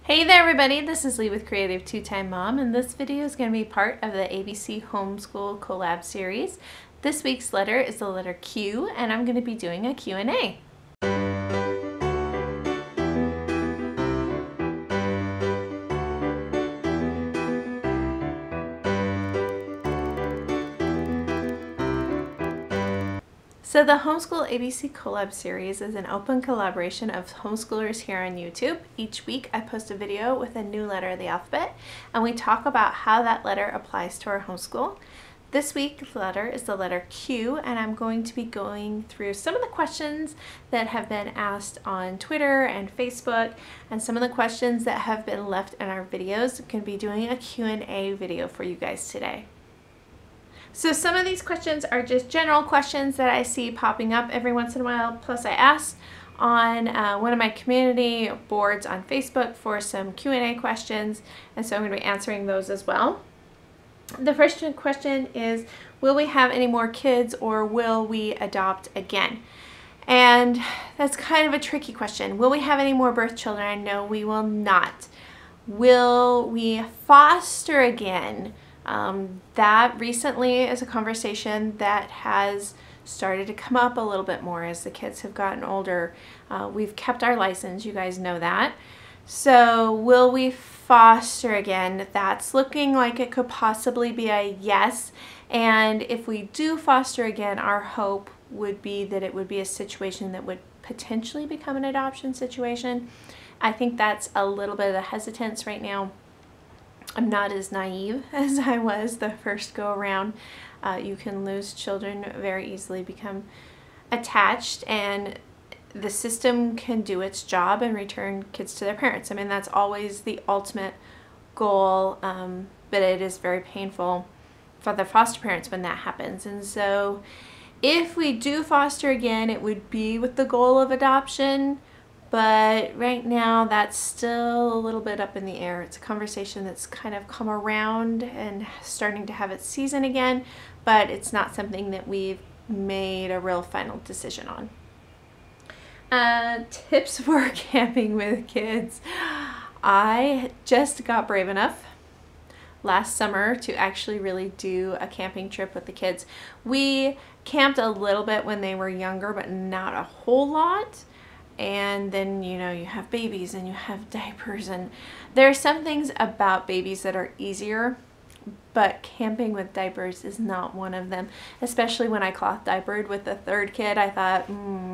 Hey there everybody, this is Lee with Creative Two-Time Mom, and this video is going to be part of the ABC Homeschool Collab series. This week's letter is the letter Q, and I'm going to be doing a Q&A. So the Homeschool ABC Collab series is an open collaboration of homeschoolers here on YouTube. Each week I post a video with a new letter of the alphabet, and we talk about how that letter applies to our homeschool. This week's letter is the letter Q, and I'm going to be going through some of the questions that have been asked on Twitter and Facebook, and some of the questions that have been left in our videos. I'm going to be doing a Q&A video for you guys today. So some of these questions are just general questions that I see popping up every once in a while, plus I asked on one of my community boards on Facebook for some Q&A questions, and so I'm going to be answering those as well. The first question is, will we have any more kids or will we adopt again? And that's kind of a tricky question. Will we have any more birth children? No, we will not. Will we foster again? That recently is a conversation that has started to come up a little bit more as the kids have gotten older. We've kept our license, you guys know that. So will we foster again? That's looking like it could possibly be a yes. And if we do foster again, our hope would be that it would be a situation that would potentially become an adoption situation. I think that's a little bit of the hesitance right now. I'm not as naive as I was the first go around. You can lose children very easily, become attached, and the system can do its job and return kids to their parents. I mean, that's always the ultimate goal, but it is very painful for the foster parents when that happens. And so if we do foster again, it would be with the goal of adoption. But right now, that's still a little bit up in the air. It's a conversation that's kind of come around and starting to have its season again, but it's not something that we've made a real final decision on. Tips for camping with kids. I just got brave enough last summer to actually really do a camping trip with the kids. We camped a little bit when they were younger, but not a whole lot. And then, you know, you have babies and you have diapers, and there are some things about babies that are easier, but camping with diapers is not one of them. Especially when I cloth diapered with the third kid, I thought,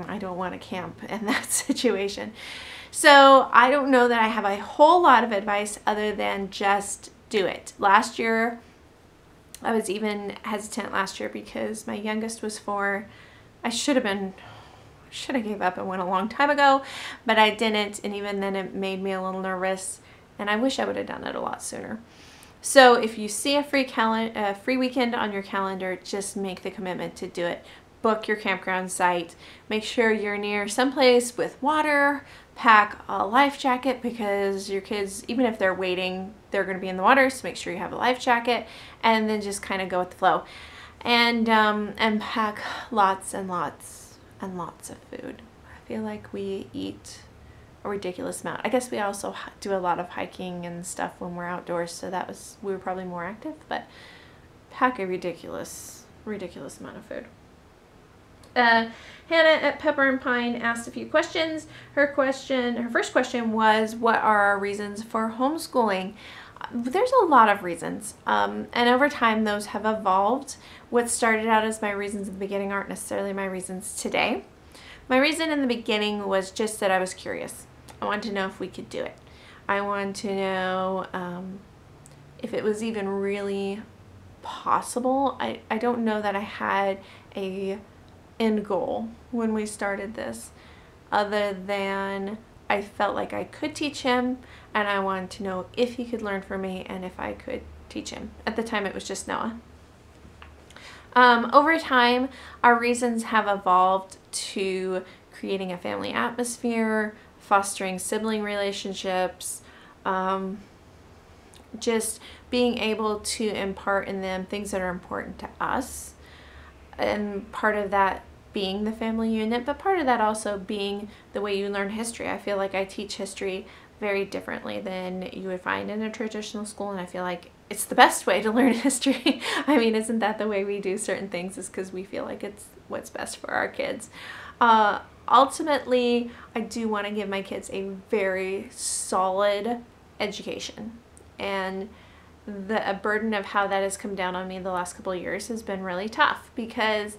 I don't want to camp in that situation. So I don't know that I have a whole lot of advice other than just do it. Last year, I was even hesitant last year because my youngest was 4. I should have gave up and went a long time ago, but I didn't, and even then it made me a little nervous, and I wish I would have done it a lot sooner. So if you see a free weekend on your calendar, just make the commitment to do it. Book your campground site. Make sure you're near someplace with water. Pack a life jacket because your kids, even if they're waiting, they're going to be in the water, so make sure you have a life jacket, and then just kind of go with the flow. And pack lots and lots and lots of food. I feel like we eat a ridiculous amount. I guess we also do a lot of hiking and stuff when we're outdoors, so we were probably more active, but pack a ridiculous amount of food. Hannah at Pepper and Pine asked a few questions. Her first question was, what are our reasons for homeschooling? There's a lot of reasons, and over time those have evolved. What started out as my reasons in the beginning aren't necessarily my reasons today. My reason in the beginning was just that I was curious. I wanted to know if we could do it. I wanted to know if it was even really possible. I don't know that I had a end goal when we started this, other than I felt like I could teach him, and I wanted to know if he could learn from me and if I could teach him. At the time it was just Noah. Over time, our reasons have evolved to creating a family atmosphere, fostering sibling relationships, just being able to impart in them things that are important to us, and part of that being the family unit, but part of that also being the way you learn history. I feel like I teach history very differently than you would find in a traditional school, and I feel like it's the best way to learn history. I mean, isn't that the way we do certain things, is because we feel like it's what's best for our kids. Ultimately, I do want to give my kids a very solid education, and the burden of how that has come down on me the last couple of years has been really tough, because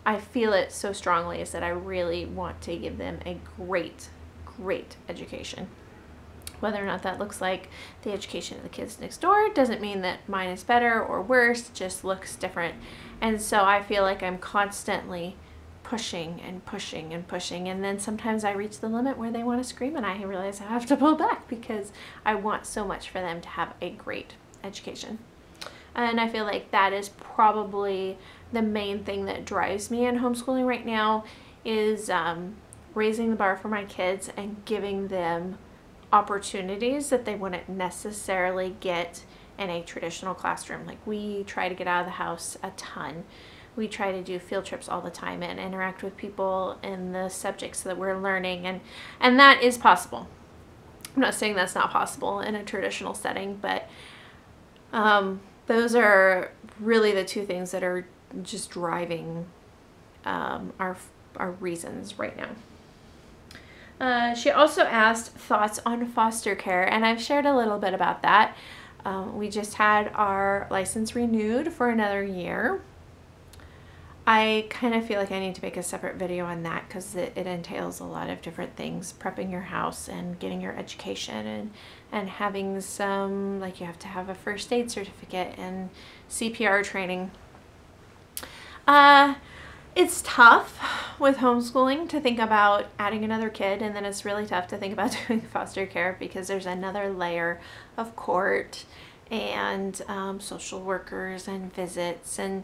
I feel it so strongly, is that I really want to give them a great education. Whether or not that looks like the education of the kids next door doesn't mean that mine is better or worse, it just looks different. And so I feel like I'm constantly pushing and pushing and pushing, and then sometimes I reach the limit where they want to scream, and I realize I have to pull back because I want so much for them to have a great education. And I feel like that is probably the main thing that drives me in homeschooling right now, is raising the bar for my kids and giving them opportunities that they wouldn't necessarily get in a traditional classroom. Like, we try to get out of the house a ton. We try to do field trips all the time and interact with people in the subjects that we're learning, and that is possible. I'm not saying that's not possible in a traditional setting, but those are really the two things that are just driving our reasons right now. She also asked thoughts on foster care, and I've shared a little bit about that. We just had our license renewed for another year. I kind of feel like I need to make a separate video on that, because it entails a lot of different things, prepping your house and getting your education, and having some, like, you have to have a first aid certificate and CPR training. It's tough with homeschooling to think about adding another kid, and then it's really tough to think about doing foster care, because there's another layer of court and social workers and visits, and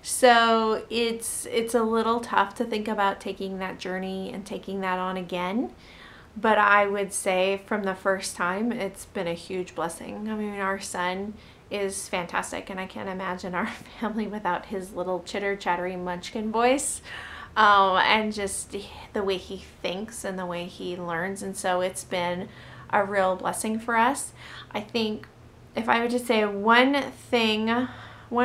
so it's a little tough to think about taking that journey and taking that on again. But I would say from the first time, it's been a huge blessing. I mean, our son is fantastic, and I can't imagine our family without his little chitter-chattery munchkin voice, and just the way he thinks and the way he learns. And so it's been a real blessing for us. I think if I were to say one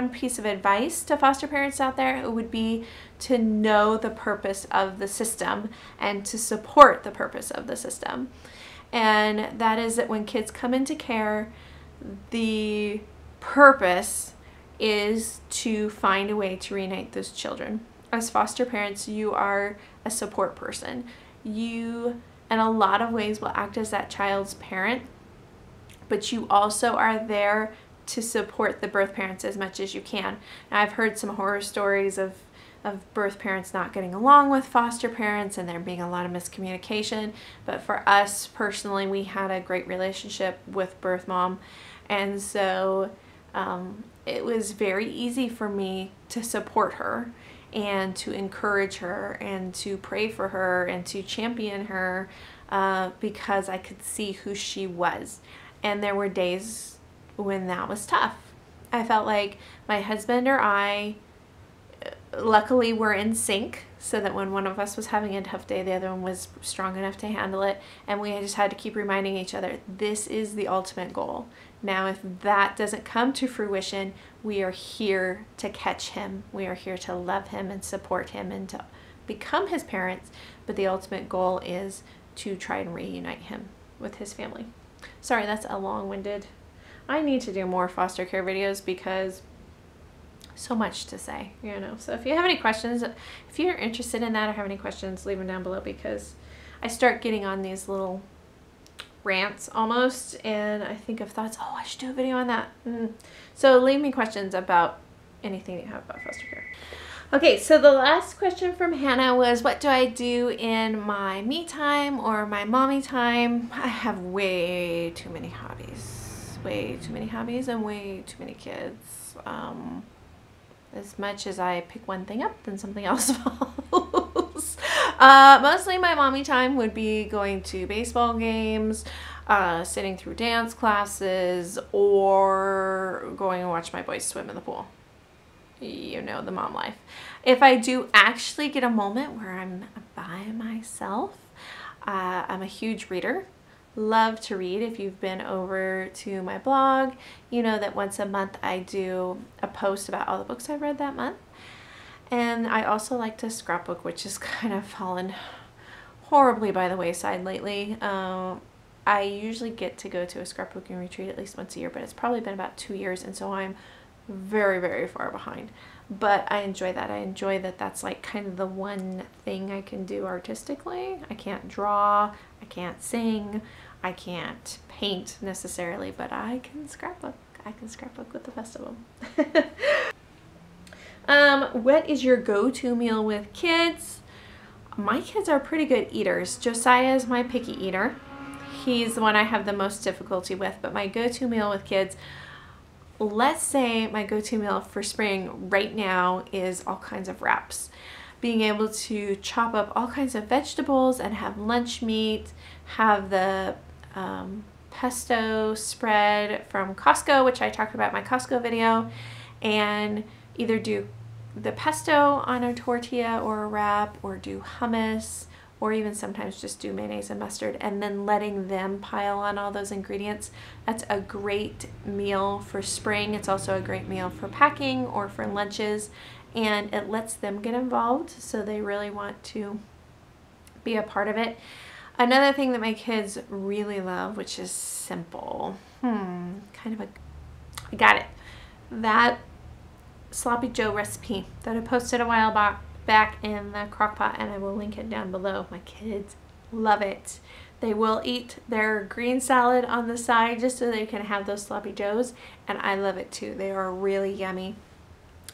piece of advice to foster parents out there, it would be to know the purpose of the system and to support the purpose of the system. And that is that when kids come into care, the purpose is to find a way to reunite those children. As foster parents, you are a support person. You, in a lot of ways, will act as that child's parent, but you also are there to support the birth parents as much as you can. Now, I've heard some horror stories of birth parents not getting along with foster parents and there being a lot of miscommunication, but for us personally, we had a great relationship with birth mom, and so it was very easy for me to support her and to encourage her and to pray for her and to champion her, because I could see who she was. And there were days when that was tough. I felt like my husband or I luckily were in sync, so that when one of us was having a tough day, the other one was strong enough to handle it, and we just had to keep reminding each other, this is the ultimate goal. Now, if that doesn't come to fruition, we are here to catch him. We are here to love him and support him and to become his parents, but the ultimate goal is to try and reunite him with his family. Sorry, that's a long-winded. I need to do more foster care videos because so much to say, you know. So if you have any questions, if you're interested in that or have any questions, leave them down below, because I start getting on these little rants almost, and I think of thoughts, oh, I should do a video on that. So leave me questions about anything you have about foster care. Okay, so the last question from Hannah was, what do I do in my me time or my mommy time? I have way too many hobbies. Way too many hobbies and way too many kids. As much as I pick one thing up, then something else follows. Mostly my mommy time would be going to baseball games, sitting through dance classes, or going and watch my boys swim in the pool. You know, the mom life. If I do actually get a moment where I'm by myself, I'm a huge reader. love to read. If you've been over to my blog, you know that once a month I do a post about all the books I read that month. And I also like to scrapbook, which has kind of fallen horribly by the wayside lately. I usually get to go to a scrapbooking retreat at least once a year, but it's probably been about 2 years, and so I'm very, very far behind. But I enjoy that. I enjoy that that's like kind of the one thing I can do artistically. I can't draw, I can't sing, I can't paint necessarily, but I can scrapbook. I can scrapbook with the festival. What is your go-to meal with kids? My kids are pretty good eaters. Josiah is my picky eater. He's the one I have the most difficulty with, but my go-to meal with kids, let's say my go-to meal for spring right now is all kinds of wraps. Being able to chop up all kinds of vegetables and have lunch meat, have the pesto spread from Costco, which I talked about in my Costco video, and either do the pesto on a tortilla or a wrap, or do hummus, or even sometimes just do mayonnaise and mustard, and then letting them pile on all those ingredients. That's a great meal for spring. It's also a great meal for packing or for lunches, and it lets them get involved, so they really want to be a part of it. Another thing that my kids really love, which is simple, I got it. That Sloppy Joe recipe that I posted a while back in the crock pot, and I will link it down below. My kids love it. They will eat their green salad on the side just so they can have those Sloppy Joes, and I love it too. They are really yummy,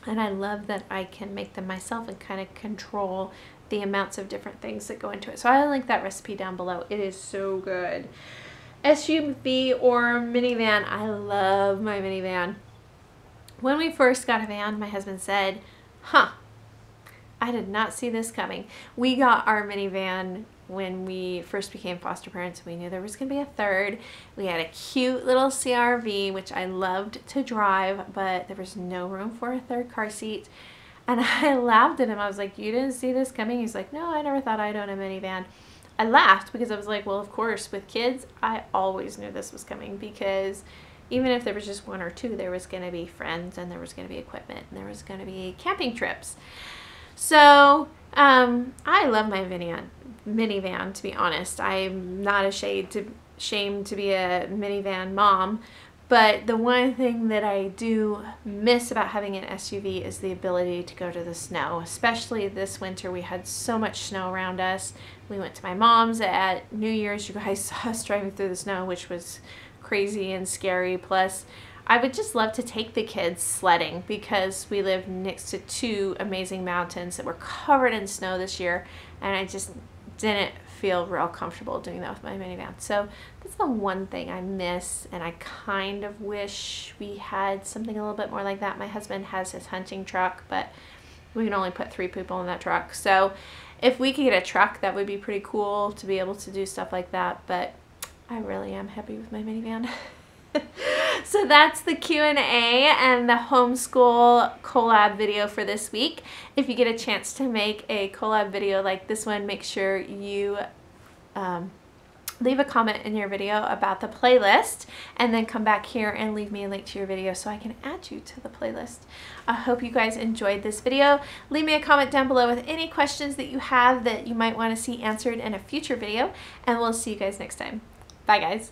and I love that I can make them myself and kind of control the amounts of different things that go into it. So I'll link that recipe down below. It is so good. SUV or minivan. I love my minivan. When we first got a van, my husband said, I did not see this coming. We got our minivan when we first became foster parents. We knew there was going to be a third. We had a cute little CRV, which I loved to drive, but there was no room for a third car seat. And I laughed at him. I was like, you didn't see this coming? He's like, no, I never thought I'd own a minivan. I laughed because I was like, well, of course, with kids, I always knew this was coming, because even if there was just one or two, there was going to be friends, and there was going to be equipment, and there was going to be camping trips. So I love my minivan, to be honest. I'm not ashamed to be a minivan mom, but the one thing that I do miss about having an SUV is the ability to go to the snow. Especially this winter, we had so much snow around us. We went to my mom's at New Year's. You guys saw us driving through the snow, which was crazy and scary. Plus, I would just love to take the kids sledding, because we live next to two amazing mountains that were covered in snow this year, and I just didn't feel real comfortable doing that with my minivan. So that's the one thing I miss, and I kind of wish we had something a little bit more like that. My husband has his hunting truck, but we can only put 3 people in that truck. So if we could get a truck, that would be pretty cool to be able to do stuff like that, but I really am happy with my minivan. So that's the Q&A and the homeschool collab video for this week. If you get a chance to make a collab video like this one, make sure you leave a comment in your video about the playlist, and then come back here and leave me a link to your video so I can add you to the playlist. I hope you guys enjoyed this video. Leave me a comment down below with any questions that you have that you might want to see answered in a future video, and we'll see you guys next time. Bye guys.